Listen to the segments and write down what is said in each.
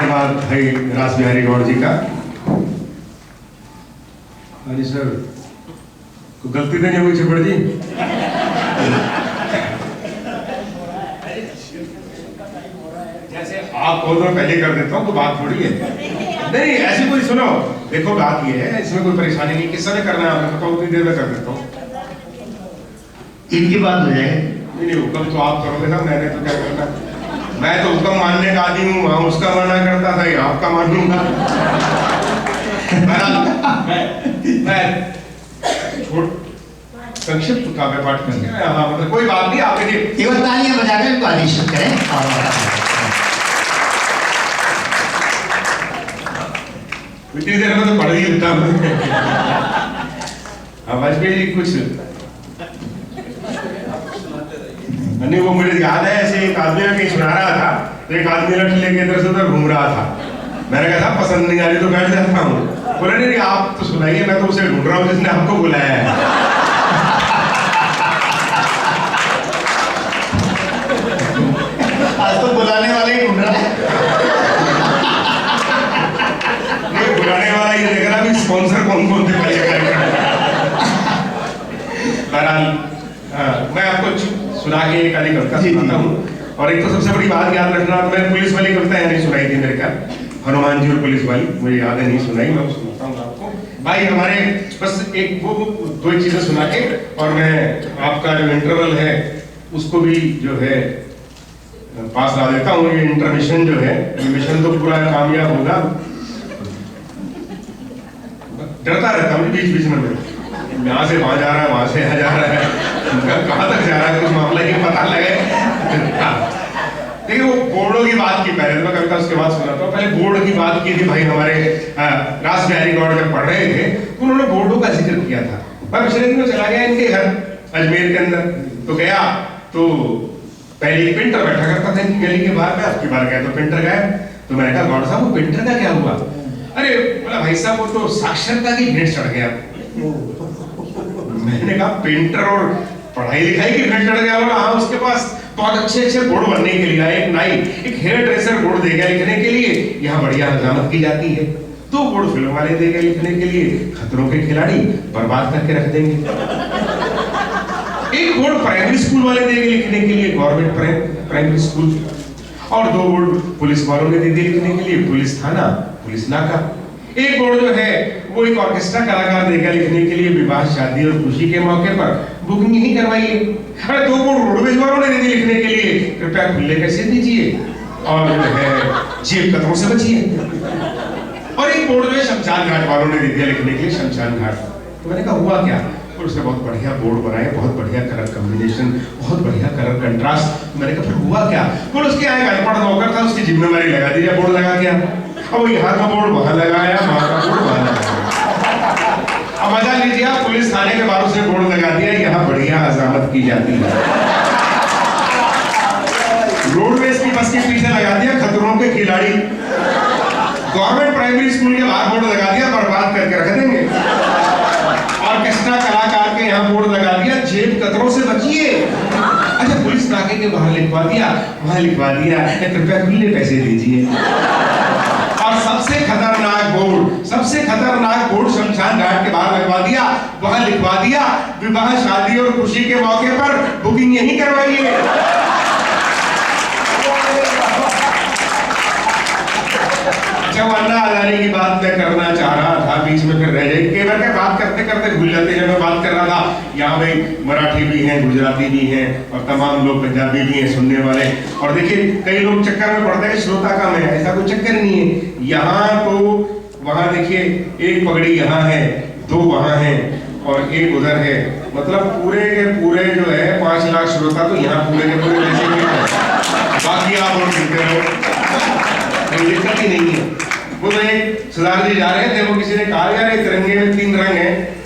धन्यवाद भाई रासबिहारी गौड़ जी का। अरे सर, कोई गलती तो नहीं हुई चिपड़ जी? जैसे आप कहो तो पहले कर देता हूँ, तो बात थोड़ी है। नहीं ऐसी कोई, सुनो देखो बात ये है, इसमें कोई परेशानी नहीं, किस समय करना है आपने बताओ, उतनी देर में कर देता हूँ। इनकी बात हो जाएगी। नहीं हुक्म तो आप करोगे ना, मैंने तो क्या करना। मैं तो हुक्म मानने का आदमी हूँ, वहां उसका माना करता था, ये आपका मान लूंगा। मैं संक्षिप्त काव्य पाठ करके हाँ, मतलब कोई बात नहीं, आप देखिए एक बार तालियां बजाकर इनको आदेशित करें। इतनी देर में तो पढ़ ही लेता हूँ। वाजपेयी जी कुछ नहीं, वो मुझे याद है, ऐसे एक आदमी कहीं सुना रहा था, तो एक आदमी लठ लेके इधर से उधर घूम रहा था। मैंने कहा था पसंद नहीं आ रही तो बैठ जाता हूँ। बोला नहीं आप तो सुनाइए, मैं तो उसे ढूंढ रहा हूँ जिसने आपको बुलाया है। आज तो बुलाने वाले ही ढूंढ रहा है। बुलाने वाला ये देख रहा है स्पॉन्सर कौन कौन थे पहले बहरहाल मैं आपको सुना के एक आधी कविता सुनाता हूँ। और एक तो सबसे बड़ी बात याद रखना, तो मैंने पुलिस वाली कविता नहीं सुनाई थी मेरे ख्याल, हनुमान जी और पुलिस वाली, मुझे याद है नहीं सुनाई, मैं सुनाता हूँ आपको। भाई हमारे बस एक वो दो चीजें सुना के, और मैं आपका जो इंटरवल है उसको भी जो है पास ला देता हूँ। ये इंटरमिशन जो है, मिशन तो पूरा कामयाब होगा। डरता रहता हूँ बीच बीच में, यहाँ से वहां जा रहा है, वहां से यहाँ जा रहा है, कहाँ तक जा रहा है कुछ मामला ही पता लगे। देखिए वो बोर्डों की बात की, पहले मैं कविता उसके बाद सुनाता हूँ। पहले बोर्ड की बात की थी भाई, हमारे रासबिहारी गौड़ जब पढ़ रहे थे तो उन्होंने बोर्डों का जिक्र किया था। मैं पिछले दिनों चला गया इनके घर अजमेर के अंदर, तो गया तो पहले एक पेंटर बैठा करता था इनकी गली के बाहर में, आपकी बार गया तो पेंटर गया, तो मैंने कहा गौड़ साहब वो पेंटर का क्या हुआ? अरे बोला भाई साहब वो तो साक्षरता की भेंट चढ़ गया। मैंने कहा पेंटर और पढ़ाई लिखाई की भेंट चढ़ गया? बोला हाँ, उसके पास बहुत अच्छे अच्छे बोर्ड बनने के लिए, एक नाई एक हेयर ड्रेसर बोर्ड देगा लिखने के लिए, यहाँ बढ़िया हजामत की जाती है। दो बोर्ड फिल्म वाले देगा लिखने के लिए, खतरों के खिलाड़ी बर्बाद करके रख देंगे। एक बोर्ड प्राइमरी स्कूल वाले देंगे लिखने के लिए, गवर्नमेंट प्राइमरी स्कूल, और दो बोर्ड पुलिस वालों ने दे दिए लिखने के लिए, पुलिस थाना पुलिस नाका। एक बोर्ड जो है वो एक ऑर्केस्ट्रा कलाकार देगा लिखने के लिए, विवाह शादी और खुशी के मौके पर बुकिंग नहीं करवाइए। अरे दो बोर्ड रोडवेज वालों ने दे दिए लिखने के लिए, कृपया खुले पैसे दीजिए और जो है जेब कतरों से बचिए। और एक बोर्ड जो है शमशान घाट वालों ने दे दिया लिखने के लिए, शमशान घाट। तो मैंने कहा हुआ क्या? और उसने बहुत बढ़िया बोर्ड बनाए, बहुत बढ़िया कलर कॉम्बिनेशन, बहुत बढ़िया कलर कंट्रास्ट। मैंने कहा फिर हुआ क्या? बोल उसके यहाँ एक अनपढ़ नौकर था, उसकी जिम्मेदारी लगा दी, बोर्ड लगा दिया। अब यहाँ का बोर्ड वहां लगाया, वहां का बोर्ड वहां लगाया। अब मजा लीजिए, आप पुलिस थाने के बाहर उसने बोर्ड लगा दिया, यहाँ बढ़िया हजामत की जाती है। रोडवेज की बस के पीछे लगा दिया, खतरों के खिलाड़ी। गवर्नमेंट प्राइमरी स्कूल के बाहर बोर्ड लगा दिया, बर्बाद करके रख देंगे। ऑर्केस्ट्रा कलाकार के यहाँ बोर्ड लगा दिया, जेब कतरों से बचिए। अच्छा पुलिस नाके के बाहर लिखवा दिया, वहां लिखवा दिया कृपया खुले पैसे दीजिए। और सबसे खतरनाक बोर्ड शमशान घाट के बाहर लगवा दिया, वहां लिखवा दिया विवाह शादी और खुशी के मौके पर बुकिंग यहीं करवाइए। अच्छा अन्ना हजारे की बात मैं करना चाह रहा था, बीच में फिर रह जाए, कई बार क्या बात करते करते भूल जाते हैं। मैं बात कर रहा था यहाँ भाई मराठी भी हैं, गुजराती भी हैं और तमाम लोग पंजाबी भी हैं सुनने वाले। और देखिए कई लोग चक्कर में पड़ते हैं श्रोता कम है, ऐसा कोई चक्कर नहीं है। यहाँ तो वहां देखिए एक पगड़ी यहाँ है, दो वहां है और एक उधर है, मतलब पूरे के पूरे जो है 5 लाख श्रोता तो यहाँ पूरे के पूरे जैसे बाकी आप और सुनते रहो, कोई दिक्कत ही नहीं है। वो तो एक सरदार जी जा रहे थे, वो किसी ने कहा यार तिरंगे में 3 रंग हैं,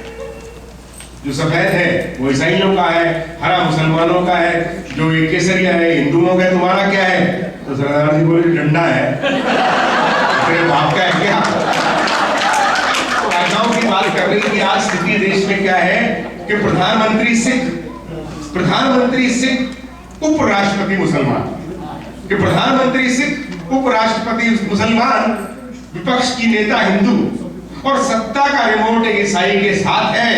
जो सफेद है वो ईसाइयों का है, हरा मुसलमानों का है, जो ये केसरिया है हिंदुओं का है, तुम्हारा क्या है? तो सरदार जी बोले डंडा है। तेरे बाप का है क्या? भाषाओं की बात कर रही कि आज स्थिति देश में क्या है कि प्रधानमंत्री सिख उपराष्ट्रपति मुसलमान, कि प्रधानमंत्री सिख उपराष्ट्रपति मुसलमान, विपक्ष की नेता हिंदू और सत्ता का रिमोट एक ईसाई के साथ है।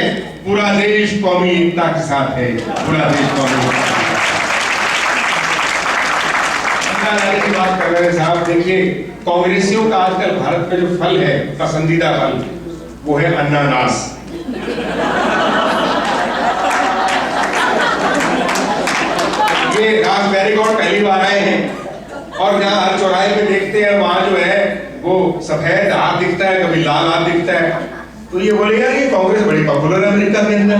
पूरा देश कौमी एकता के साथ है, पूरा देश कौमी एकता के साथ। की बात कर रहे हैं साहब, देखिए कांग्रेसियों का आजकल भारत में जो फल है, पसंदीदा फल, वो है अनानास। ये रास्पबेरी गॉड पहली बार आए हैं और जहाँ हर चौराहे पे देखते हैं वहां जो है वो सफेद हाथ दिखता है, कभी लाल हाथ दिखता है। तो ये बोले यार ये कांग्रेस बड़ी पॉपुलर है अमेरिका के अंदर।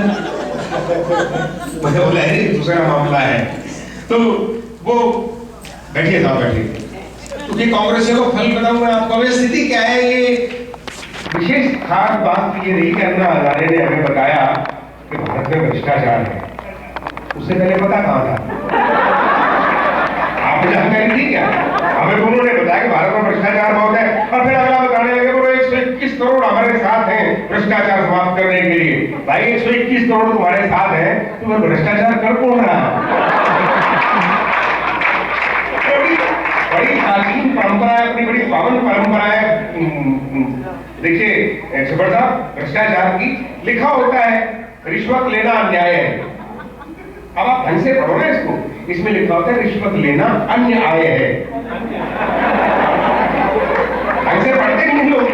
मैंने बोला है दूसरा मामला है। तो वो बैठिए साहब बैठिए, क्योंकि कांग्रेसियों को फल बताऊं मैं आपको। अब स्थिति क्या है, ये विशेष खास बात तो ये रही कि अन्ना हजारे ने हमें बताया कि भारत में भ्रष्टाचार है। उससे पहले पता कहाँ था? आपको जानकारी थी क्या? हमें तो उन्होंने बताया कि भारत में भ्रष्टाचार बहुत है और फिर अगला बताने लगे बोलो 121 करोड़ हमारे साथ हैं भ्रष्टाचार समाप्त करने के लिए। भाई 121 करोड़ तुम्हारे साथ है, तुम्हें भ्रष्टाचार कर कौन रहा? बड़ी प्राचीन परंपरा है, अपनी बड़ी पावन परंपरा है। देखिए छबर साहब, भ्रष्टाचार की लिखा होता है रिश्वत लेना अन्याय है। अब आप ढंग से पढ़ो ना इसको, इसमें लिखा होता है रिश्वत लेना अन्य आय है। ढंग से पढ़ते नहीं लोग,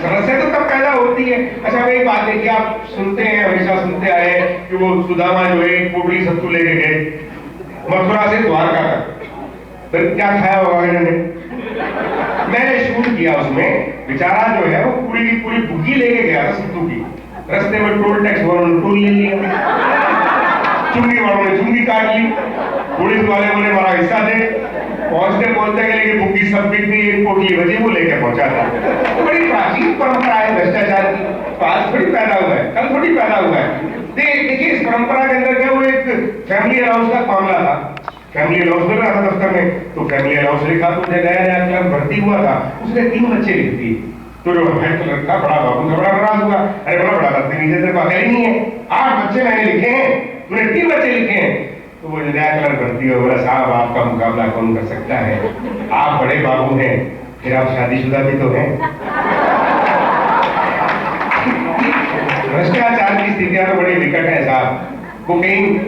समस्या तो तब पैदा होती है। अच्छा भाई बात देखिए, आप सुनते हैं, हमेशा सुनते आए हैं कि वो सुदामा जो है पोटली सत्तू लेके गए मथुरा से द्वारका तक। फिर क्या खाया होगा इन्होंने? मैंने शूट किया उसमें, बेचारा जो है वो पूरी की पूरी बुग्गी लेके गया था सत्तू की। रास्ते में टोल टैक्स वालों ने टोल ले लिया, चुंगी वालों ने चुंगी काट ली, पुलिस वाले बोले हमारा हिस्सा दे। पहुंचते पहुंचते के लिए बुग्गी सब बिक गई, एक पोटली बची वो लेके पहुंचा था। तो बड़ी प्राचीन परंपरा है भ्रष्टाचार की, तो आज थोड़ी पैदा हुआ है, कल थोड़ी पैदा हुआ है। देखिए इस परंपरा के अंदर क्या, वो एक फैमिली अलाउंस का मामला था। फैमिली अलाउंस मिल रहा था दफ्तर में, तो फैमिली अलाउंस लिखा, तो नया क्लब भर्ती हुआ था, उसने 3 बच्चे लिख दिए। तो जो हेड क्लर्क था बड़ा बाबू था, बड़ा नाराज हुआ, अरे बड़ा बदतमीजी से बात ही नहीं है, 8 बच्चे मैंने लिखे हैं, तूने 3 बच्चे लिखे हैं। तो वो नया क्लर्क भर्ती हुआ, बोला साहब आपका मुकाबला कौन कर सकता है, आप बड़े बाबू हैं, फिर आप शादीशुदा भी तो हैं। भ्रष्टाचार की स्थितियां तो बड़ी विकट है साहब। वो कहीं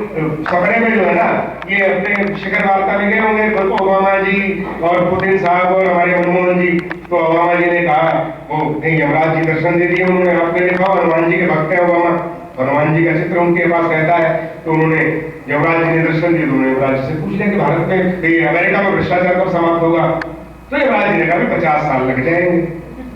सपने में जो है ना, ये अपने शिखर वार्ता में गए होंगे ओबामा जी और पुतिन साहब और हमारे मनमोहन जी। तो ओबामा जी ने कहा वो कहीं यमराज जी दर्शन दे दिए उन्होंने, आपने देखा हनुमान जी के भक्त हैं ओबामा, हनुमान जी का चित्र उनके पास रहता है। तो उन्होंने यमराज जी ने दर्शन दिए, तो उन्होंने यमराज जी से पूछ लिया कि भारत में अमेरिका में भ्रष्टाचार कब समाप्त होगा? तो यमराज जी ने कहा 50 साल लग जाएंगे।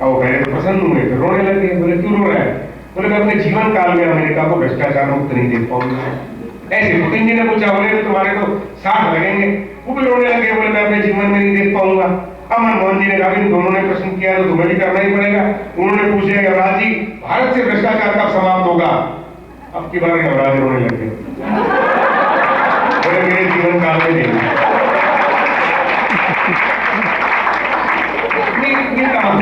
और वो पहले तो प्रसन्न हुए, फिर रोने लगे। बोले क्यों रो रहा है? बोले मैं अपने जीवन काल में अमेरिका को भ्रष्टाचार मुक्त नहीं देख पाऊंगा। ऐसे पुतिन जी ने पूछा, बोले तुम्हारे तो 60 लगेंगे, वो भी रोने लगे, बोले मैं अपने जीवन में नहीं देख पाऊंगा। अब मनमोहन जी ने कहा इन दोनों ने प्रश्न किया तो तुम्हें भी करना ही पड़ेगा। उन्होंने पूछा यमराज जी भारत से भ्रष्टाचार कब समाप्त होगा? अब की बार यमराज रोने लगे, बोले मेरे जीवन काल में नहीं।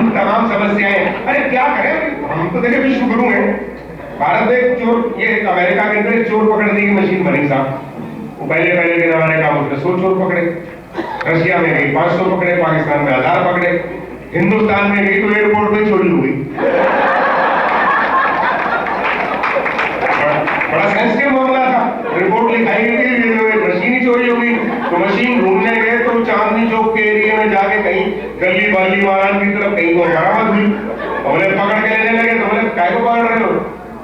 तमाम समस्याएं, अरे क्या करें, हम तो देखे विश्व गुरु हैं। भारत में चोर, ये अमेरिका के अंदर चोर पकड़ने की मशीन बनी साहब। वो पहले के जमाने का उसने 100 चोर पकड़े, रशिया में गई 500 पकड़े, पाकिस्तान में 1000 पकड़े, हिंदुस्तान में गई तो एयरपोर्ट में चोरी हो गई। बड़ा सेंसिटिव मामला था, रिपोर्ट लिखाई गई, मशीन ही चोरी हो गई। तो मशीन ढूंढने गए तो चांदनी चौक के एरिया में जाके कहीं गली बाली महाराज की तरफ कहीं को बरामद हुई। बोले पकड़ के लेने लगे, तो बोले काय को पकड़ रहे हो?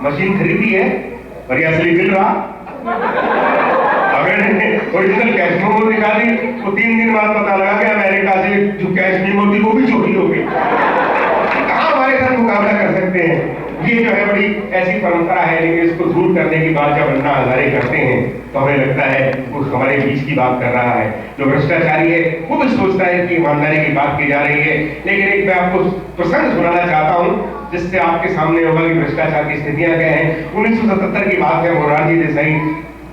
मशीन खरीदी है और ये असली बिल रहा। अगर ओरिजिनल कैश मेमो दिखा दी तो 3 दिन बाद पता लगा कि अमेरिका से जो कैश मेमो थी वो भी चोरी हो गई। कहाँ हमारे साथ मुकाबला कर सकते हैं? ये जो है बड़ी ऐसी परंपरा है, लेकिन इसको दूर करने की बात जब अन्ना हजारे करते हैं तो हमें लगता है वो हमारे बीच की बात कर रहा है। जो भ्रष्टाचारी है वो भी सोचता है कि ईमानदारी की बात की जा रही है। लेकिन एक मैं आपको प्रसंग सुनाना चाहता हूँ जिससे आपके सामने होगा कि भ्रष्टाचार की स्थितियां क्या है। 1977 की बात है, मोरारजी देसाई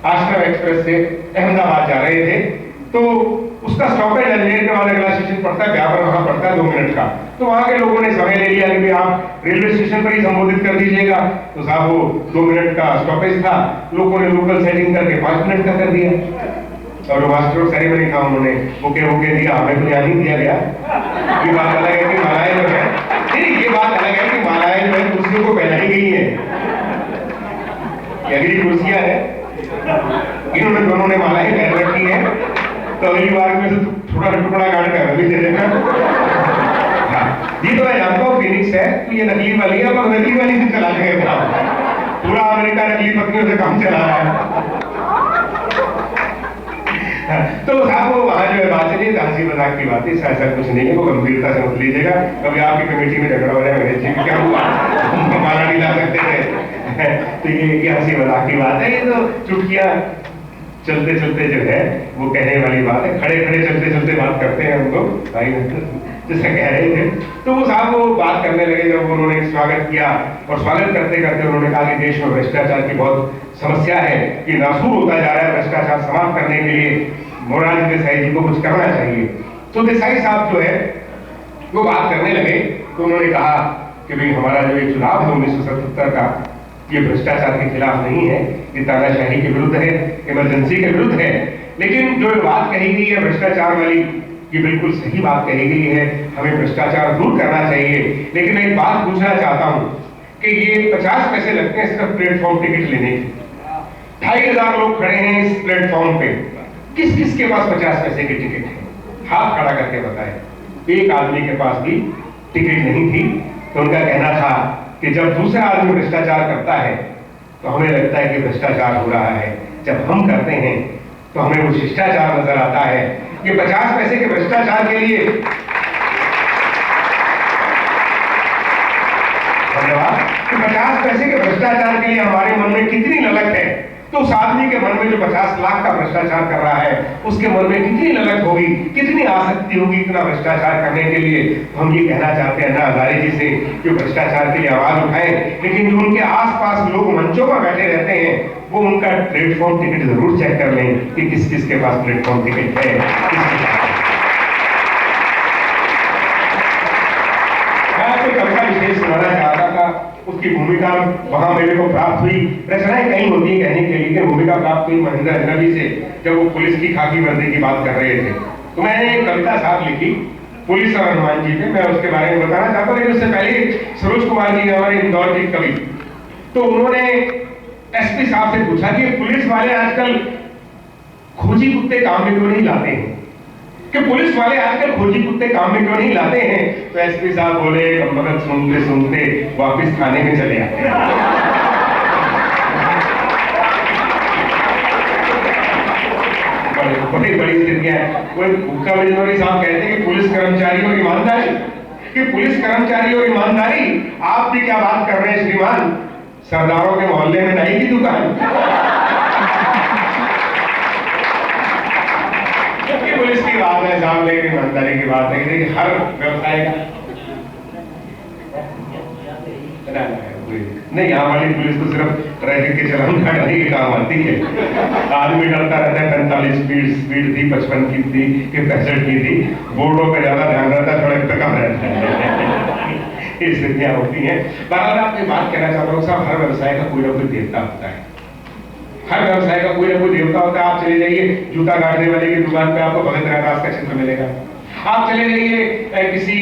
आश्रम एक्सप्रेस से अहमदाबाद जा रहे थे, तो उसका स्टॉपेज अजमेर के बाद अगला स्टेशन पड़ता है ब्यावर, वहां पड़ता है 2 मिनट का। तो वहां के लोगों ने समय ले लिया कि आप रेलवे स्टेशन पर ही संबोधित कर दीजिएगा। तो साहब वो 2 मिनट का स्टॉपेज था, लोगों ने लोकल सेटिंग करके 5 मिनट का कर दिया। और मास्टर ऑफ सेरेमनी था, उन्होंने बुके दिया, हमें तो यहाँ नहीं दिया गया। ये बात अलग है कि मालाएं जो है, नहीं ये बात अलग है कि मालाएं जो है कुर्सियों को पहनाई गई है, अगली कुर्सियां है, इन्होंने दोनों ने मालाएं पहन रखी है, तो अगली बार में से थोड़ा टुकड़ा काट कर भी दे देगा। ये तो मैं जानता हूँ फिनिक्स है, तो ये नकली वाली है, पर नकली वाली से चला गया, पूरा अमेरिका नकली पत्नियों से काम चला रहा है। तो साहब वो वहां जो है बात चलिए, हंसी मजाक की बात है, ऐसा कुछ नहीं है, वो गंभीरता से मत लीजिएगा। कभी आपकी कमेटी में झगड़ा हो जाए, महेश जी क्या हुआ, माला नहीं ला सकते थे। तो ये हंसी मजाक की बात है, ये तो चुटकियां चलते चलते जो है वो कहने वाली बात है, खड़े खड़े चलते चलते बात करते हैं हम लोग भाई, जैसा कह रहे थे। तो वो साहब वो बात करने लगे, जब उन्होंने स्वागत किया, और स्वागत करते करते उन्होंने कहा कि देश में भ्रष्टाचार की बहुत समस्या है, कि नासूर होता जा रहा है, भ्रष्टाचार समाप्त करने के लिए मोरारजी देसाई जी को कुछ करना चाहिए। तो देसाई साहब जो है वो बात करने लगे, तो उन्होंने कहा कि भाई हमारा जो एक चुनाव है 1977 का, ये भ्रष्टाचार के खिलाफ नहीं है, ये तानाशाही के विरुद्ध है, इमरजेंसी के विरुद्ध है। लेकिन जो बात कही गई है भ्रष्टाचार वाली, ये बिल्कुल सही बात कही गई है, हमें भ्रष्टाचार दूर करना चाहिए। लेकिन मैं एक बात पूछना चाहता हूं कि ये 50 पैसे लगते हैं सिर्फ प्लेटफॉर्म टिकट लेने के, 2500 लोग खड़े हैं इस प्लेटफॉर्म पे, किस किस के पास 50 पैसे की टिकट है? हाथ खड़ा करके बताए। एक आदमी के पास भी टिकट नहीं थी। तो उनका कहना था कि जब दूसरा आदमी भ्रष्टाचार करता है तो हमें लगता है कि भ्रष्टाचार हो रहा है, जब हम करते हैं तो हमें वो शिष्टाचार नजर आता है। ये 50 पैसे के भ्रष्टाचार के लिए धन्यवाद। तो 50 पैसे के भ्रष्टाचार के लिए हमारे मन में कितनी ललक है, तो उस आदमी के मन में जो 50 लाख का भ्रष्टाचार कर रहा है, उसके मन में कितनी ललक होगी, कितनी आसक्ति होगी इतना भ्रष्टाचार करने के लिए। तो हम ये कहना चाहते हैं ना हजारे जी से कि भ्रष्टाचार के लिए आवाज उठाएं, लेकिन जो उनके आसपास लोग मंचों पर बैठे रहते हैं, वो उनका प्लेटफॉर्म टिकट जरूर चेक कर लें कि किस किस के पास प्लेटफॉर्म टिकट है, किसके पास। मैं आपको कविता विशेष सुनाना चाहता था, उसकी भूमिका वहां मेरे को प्राप्त हुई। रचनाएं कहीं होती है कहने के लिए, भूमिका प्राप्त हुई महेंद्र अजनबी से, जब वो पुलिस की खाकी वर्दी की बात कर रहे थे। तो मैंने एक कविता साथ लिखी पुलिस और हनुमान जी पे, मैं उसके बारे में बताना चाहता हूँ। लेकिन उससे पहले सरोज कुमार जी हमारे इंदौर के कवि, तो उन्होंने एसपी साहब से पूछा कि पुलिस वाले आजकल खोजी कुत्ते काम में क्यों नहीं लाते हैं, कि पुलिस वाले आजकल खोजी कुत्ते काम में क्यों नहीं लाते हैं। तो एसपी साहब बोले, मगज सुनते सुनते वापस थाने में चले आते। बड़ी बड़ी स्थितियां हैं। कोई भुक्का बिजनौरी साहब कहते हैं कि पुलिस कर्मचारी और ईमानदारी, कि पुलिस कर्मचारी और ईमानदारी, आप भी क्या बात कर रहे हैं श्रीमान, सरदारों के मोहल्ले में नाई की दुकान। पुलिस की बात है साहब, लेकिन ईमानदारी की बात है कि हर व्यवसाय का नहीं, यहाँ वाली पुलिस तो सिर्फ ट्रैफिक के चलान काटने की काम आती है। आदमी डरता रहता है, 45 स्पीड थी, 55 की थी कि 65 की थी, बोर्डों पे ज्यादा ध्यान रहता है, सड़क पे कम रहता है। ये स्थितियां होती हैं। बहरहाल आपकी बात कहना चाहता हूँ साहब, हर व्यवसाय का कोई ना कोई देवता होता है, हर व्यवसाय का कोई ना कोई देवता होता है। आप चले जाइए जूता काटने वाले की दुकान पे, आपको भगत रैदास का चित्र मिलेगा। आप चले जाइए किसी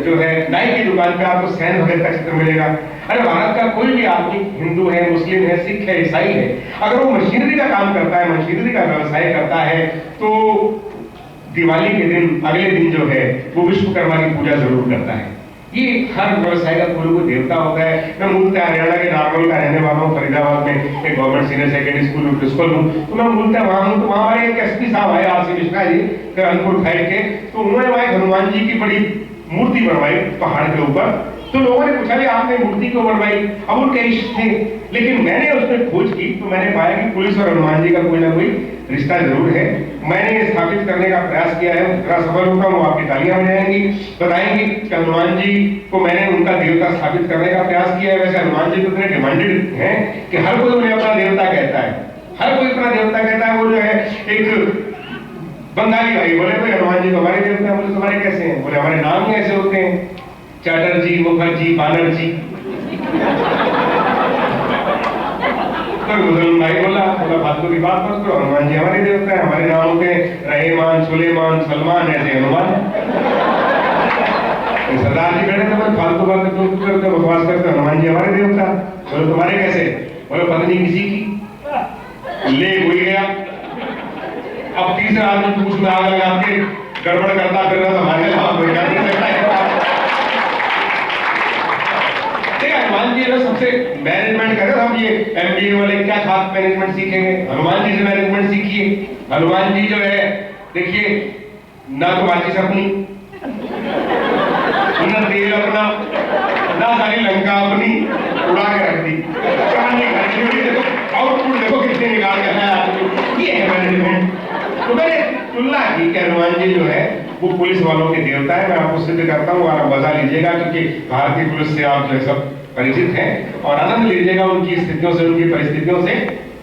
जो है नाई की दुकान पे, आपको सैन भगत का चित्र मिलेगा। अरे भारत का कोई भी आदमी, हिंदू है, मुस्लिम है, सिख है, ईसाई है, अगर वो मशीनरी का काम करता है, मशीनरी का व्यवसाय करता है, तो दिवाली के दिन अगले दिन जो है वो विश्वकर्मा की पूजा जरूर करता है। ये हर व्यवसाय का कोई देवता होता है। मैं मूलतः हरियाणा के नागौर का रहने वाला हूँ, फरीदाबाद में एक गवर्नमेंट सीनियर सेकेंडरी स्कूल में प्रिंसिपल हूँ, तो मैं मूलतः वहाँ हूँ। तो वहाँ हमारे एक एसपी साहब आए, आरसी मिश्रा जी, कानपुर साइड के, तो उन्होंने वहाँ हनुमान जी की बड़ी मूर्ति बनवाई पहाड़ के ऊपर। तो लोगों ने पूछा कि आपने मूर्ति क्यों बनवाई, अब उनके इष्ट थे। लेकिन मैंने उसमें खोज की तो मैंने पाया कि पुलिस और हनुमान जी का कोई ना कोई रिश्ता जरूर है। मैंने ये स्थापित करने का प्रयास किया है, जरा सफल होगा वो आपकी तालियां बजाएंगी, बताएंगी कि हनुमान जी को मैंने उनका देवता स्थापित करने का प्रयास किया है। वैसे हनुमान जी तो इतने डिमांडेड हैं कि हर कोई उन्हें अपना देवता कहता है, हर कोई अपना देवता कहता है। वो जो है एक बंगाली भाई बोले, भाई हनुमान जी तो हमारे देवता है। बोले तुम्हारे कैसे हैं? बोले हमारे नाम ही ऐसे होते हैं, चैटर्जी, मुखर्जी, बानर्जी। तो तो मुसलमान भाई बोला फालतू की बात मत करो, हनुमान जी हमारे देवता है, हमारे नाम होते हैं रहमान, सुलेमान, सलमान, ऐसे हनुमान। सरदार जी कहते थे फालतू बात तुम करते हो, बकवास करते हो, हनुमान जी हमारे देवता। बोले तुम्हारे कैसे? बोले पत्नी किसी की ले हुई गया। अब तीसरा आदमी पूछ में आग लगा के गड़बड़ करता फिर रहा, हमारे अलावा कोई कर नहीं सकता है। हनुमान जी जो सबसे मैनेजमेंट करे, हम ये एमबीए वाले क्या खास मैनेजमेंट सीखेंगे, हनुमान जी से मैनेजमेंट सीखिए। हनुमान जी जो है देखिए, ना तो माचिस अपनी, ना तेल अपना, ना सारी लंका अपनी, उड़ा के रख दी। देखो आउटपुट देखो कितने निकाल के है आदमी, ये है मैनेजमेंट। तो मैंने तुलना की कि हनुमान जी जो है वो पुलिस वालों के देवता है। मैं आपको सिद्ध करता हूँ, आप मजा लीजिएगा, क्योंकि भारतीय पुलिस से आप जो है सब परिचित हैं, और आनंद लीजिएगा उनकी स्थितियों से, उनकी परिस्थितियों से,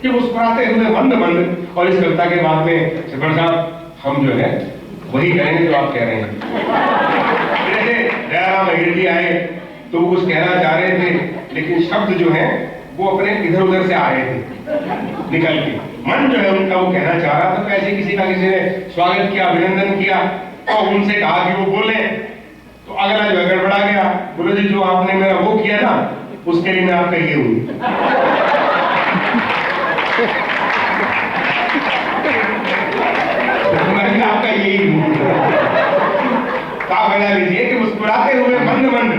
कि मुस्कुराते हुए मंद मंद। और इस कविता के बाद में शिवण साहब हम जो है वही करेंगे जो आप कह रहे हैं। जैसे जयराम अहिर जी आए तो वो कुछ कहना चाह रहे थे, लेकिन शब्द जो है वो अपने इधर उधर से आ रहे थे निकल के। मन जो है उनका वो कहना चाह रहा था। तो ऐसे किसी ने स्वागत किया, अभिनंदन किया, और उनसे कहा कि वो बोले, तो अगला जो गड़बड़ा गया। बोले जी जो आपने मेरा वो किया ना, उसके लिए मैं आपका ये हूं। मैं आपका यही हूं। आप बता लीजिए कि मुस्कुराते हुए मंद मंद।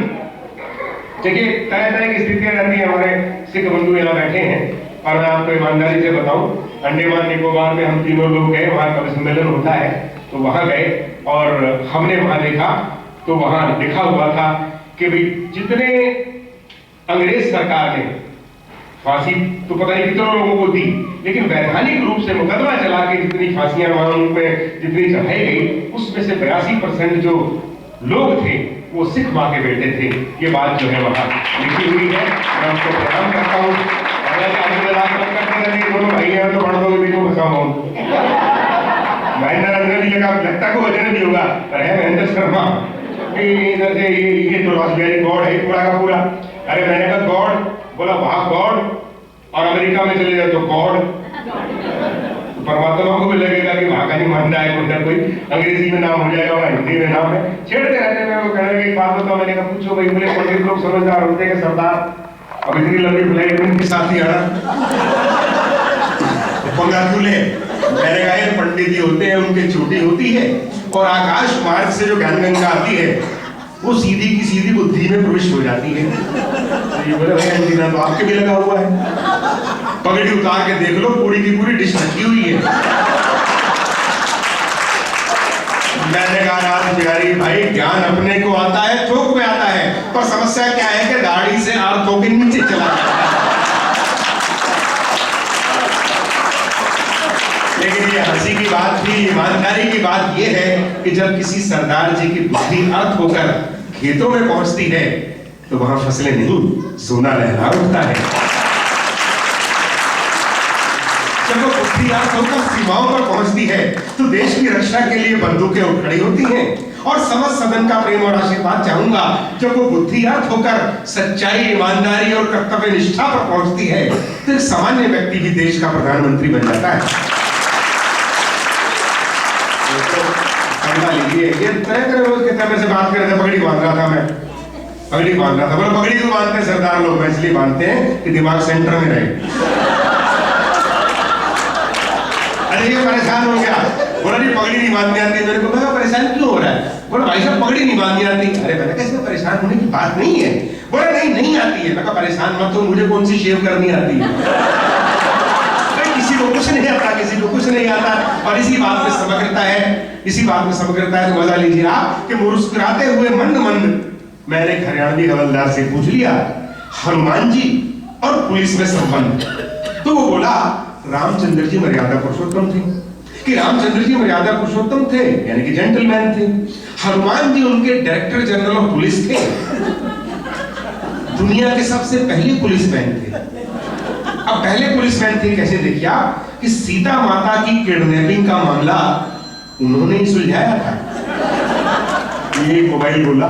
देखिए तरह तरह की स्थितियां रहती है। हमारे सिख बंधु यहाँ बैठे हैं, और मैं आपको ईमानदारी से बताऊं, अंडमान निकोबार में हम तीनों लोग गए, वहां कवि सम्मेलन होता है, तो वहां गए और हमने वहां देखा, तो वहां लिखा हुआ था कि भाई जितने अंग्रेज सरकार ने फांसी तो पता नहीं कितने लोगों को दी, लेकिन वैधानिक रूप से मुकदमा चला के जितनी फांसियां वहां उन पे जितनी चढ़ाई गई, उसमें से 82% जो लोग थे वो सिख माँ के बेटे थे। ये बात जो है वहां लिखी हुई है। मैं आपको प्रणाम करता हूँ। दोनों भाई हैं तो बड़ों के बीच में फंसा हूं। महेंद्र जी लगा लगता को वजन भी होगा, पर है महेंद्र शर्मा इधर से ये तो रासबेरी गॉड है पूरा का पूरा। अरे मैंने कहा गॉड, बोला वहां गॉड, और अमेरिका में चले जाए तो गॉड। परमात्मा को भी लगेगा कि वहां का नहीं मान रहा है, कोई अंग्रेजी में नाम हो जाएगा और हिंदी में नाम है। छेड़ते रहते हैं। वो कहने की बात बताओ, मैंने कहा पूछो भाई। बोले पंडित लोग समझदार होते हैं कि सरदार अब इतनी लंबी फ्लाइट उनके साथ ही आना मैंने कहा ये पंडित जी होते हैं, उनकी छुट्टी होती है, और आकाश मार्ग से जो ज्ञान गंगा आती है वो सीधी की सीधी बुद्धि में प्रविष्ट हो जाती है। तो ये बोले भाई एंटीना तो आपके भी लगा हुआ है, पगड़ी उतार के देख लो, पूरी की पूरी डिश ढकी हुई है। मैंने कहा रात बिहारी भाई, ज्ञान अपने को आता है, थोक में आता है, पर समस्या क्या है कि दाढ़ी से आंखों के नीचे चला जाता है। लेकिन ये हंसी की बात थी, ईमानदारी की बात ये है कि जब किसी सरदार जी की बुद्धि अर्थ होकर खेतों में पहुंचती है, तो वहां फसलें नहीं, सोना लहरा उठता है। जब वो बुद्धि अर्थ होकर सीमाओं पर पहुंचती है, तो देश की रक्षा के लिए बंदूकें उठ खड़ी होती हैं। और समस्त सदन का प्रेम और आशीर्वाद चाहूंगा, जब वो बुद्धि अर्थ होकर सच्चाई, ईमानदारी और कर्तव्य निष्ठा पर पहुंचती है, तो एक सामान्य व्यक्ति भी देश का प्रधानमंत्री बन जाता है। लीजिए, ये तरह तरह रोज के तरह से बात कर रहे थे, पगड़ी बांध रहा था मैं, पगड़ी बांध रहा था। बोला पगड़ी क्यों बांधते हैं सरदार लोग? इसलिए बांधते हैं कि दिमाग सेंटर में रहे। अरे ये परेशान हो गया, बोला जी पगड़ी नहीं बांधनी आती। मेरे को कहा परेशान क्यों हो रहा है? बोला भाई साहब पगड़ी नहीं बांधनी आती। अरे मैंने कहा इसमें परेशान होने की बात नहीं है। बोला नहीं आती है। मैं कहा परेशान मत हो, मुझे कौन सी शेव करनी आती है? किसी को कुछ नहीं आता, किसी को कुछ नहीं आता। और इसी बात में समग्रता है, इसी बात में समग्रता है। तो मजा लीजिए आप कि मुस्कुराते हुए मंद मंद मैंने एक हरियाणवी हवलदार से पूछ लिया, हनुमान जी और पुलिस में संबंध। तो वो बोला रामचंद्र जी मर्यादा पुरुषोत्तम थे, कि रामचंद्र जी मर्यादा पुरुषोत्तम थे, यानी कि जेंटलमैन थे। हनुमान जी उनके डायरेक्टर जनरल ऑफ पुलिस थे, दुनिया के सबसे पहले पुलिसमैन थे। अब पहले पुलिसमैन थे कैसे? देखिए आप कि सीता माता की किडनैपिंग का मामला उन्होंने ही सुलझाया था। ये मोबाइल बोला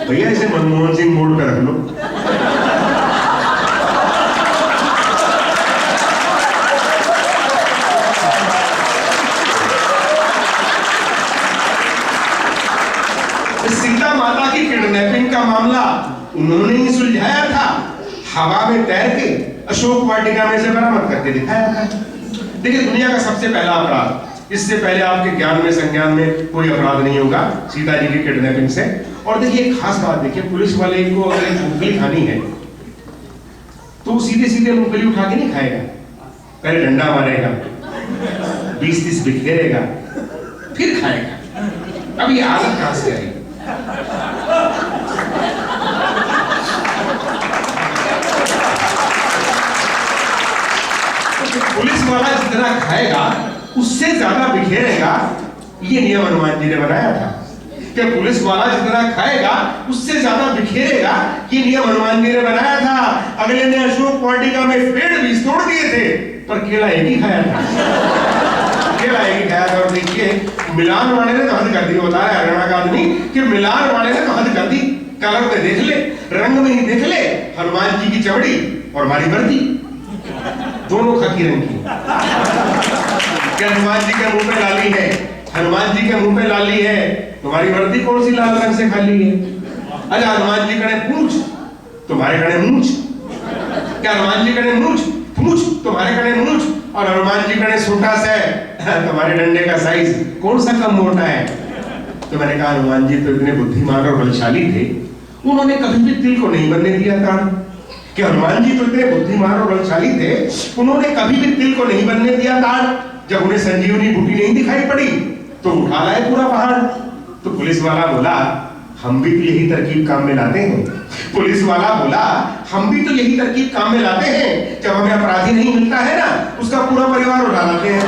भैया इसे मनमोहन सिंह मोड पे रख लो। मामला उन्होंने ही सुलझाया था, हवा में तैर के अशोक वाटिका में से बरामद करके दिखाया था। देखिए, दुनिया का सबसे पहला अपराध, इससे पहले आपके ज्ञान में संज्ञान में कोई अपराध नहीं होगा, सीता जी की किडनैपिंग से। और देखिए एक खास बात देखिए, पुलिस वाले को अगर एक मूंगफली खानी है तो सीधे सीधे मूंगफली उठा के नहीं खाएगा, पहले डंडा मारेगा, 20-30 बिखेरेगा, फिर खाएगा। अब ये आदत कहां से आई? पुलिस वाला जितना खाएगा उससे ज्यादा बिखेरेगा, ये नियम हनुमान जी ने बनाया था कि पुलिस वाला जितना खाएगा उससे ज्यादा बिखेरेगा, ये नियम हनुमान जी ने बनाया था। अगले ने अशोक वाटिका में पेड़ भी तोड़ दिए थे पर केला एक ही खाया था, केला एक ही खाया था। और देखिए मिलान वाले ने तो हद कर दी, होता है हरियाणा का आदमी कि मिलान वाले ने तो हद कर दी, कलर में देख ले, रंग में ही देख ले, हनुमान जी की चमड़ी और हमारी वर्दी दोनों खाकी रंग की। क्या हनुमान जी के मुंह पे लाली है, हनुमान जी के मुंह पे लाली है, तुम्हारी वर्दी कौन सी लाल रंग से खाली है? अच्छा हनुमान जी कने पूछ, तुम्हारे कने मूंछ। क्या हनुमान जी कने मूंछ, पूछ तुम्हारे कने मूंछ, और हनुमान जी कने छोटा सा है, तुम्हारे डंडे का साइज कौन सा कम मोटा है? तो मैंने कहा हनुमान जी तो इतने बुद्धिमान और बलशाली थे, उन्होंने कभी भी तिल को नहीं बनने दिया था। कि हनुमान जी तो इतने बुद्धिमान और बलशाली थे, उन्होंने कभी भी तिल को नहीं बनने दिया था। जब उन्हें संजीवनी बूटी नहीं दिखाई पड़ी तो उठा लाए पूरा पहाड़। तो पुलिस वाला बोला हम भी तो यही तरकीब काम में लाते हैं। पुलिस वाला बोला हम भी तो यही तरकीब काम में लाते हैं, जब हमें अपराधी नहीं मिलता है ना, उसका पूरा परिवार उठा लाते हैं,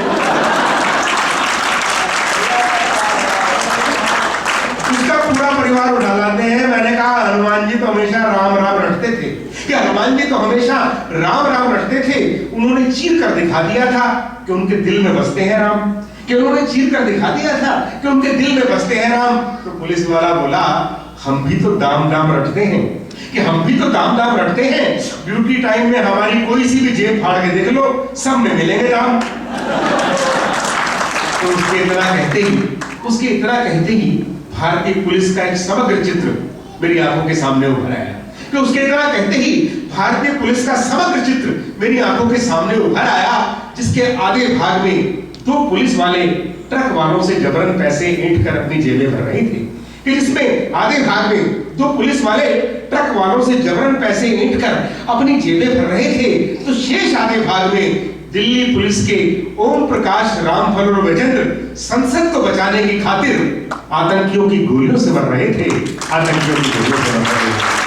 उसका पूरा परिवार उठा लाते हैं। मैंने कहा हनुमान जी तो हमेशा राम राम रटते थे, कि हनुमान जी तो हमेशा राम राम रटते थे। उन्होंने चीर कर दिखा दिया था कि उनके दिल में बसते हैं राम, कि उन्होंने चीर कर दिखा दिया था कि उनके दिल में बसते हैं राम। तो पुलिस वाला बोला हम भी तो दाम दाम रटते हैं, कि हम भी तो दाम दाम रटते हैं, ब्यूटी टाइम में हमारी कोई सी भी जेब फाड़ के देख लो, सब में मिलेंगे दाम। तो उसके इतना कहते ही भारतीय पुलिस का एक समग्र चित्र मेरी आंखों के सामने उभर आया। कि उसके इतना कहते ही भारतीय पुलिस का समग्र चित्र मेरी आंखों के सामने उभर आया, जिसके आधे भाग में दो पुलिस वाले ट्रक वालों से जबरन पैसे ऐंठ कर अपनी जेबें भर रहे थे। कि जिसमें आधे भाग में दो पुलिस वाले ट्रक वालों से जबरन पैसे ऐंठ कर अपनी जेबें भर रहे थे, तो शेष आधे भाग में दिल्ली पुलिस के ओम प्रकाश, रामफल और विजेंद्र संसद को बचाने की खातिर आतंकियों की गोलियों से मर रहे थे, आतंकियों की गोलियों से मर रहे थे।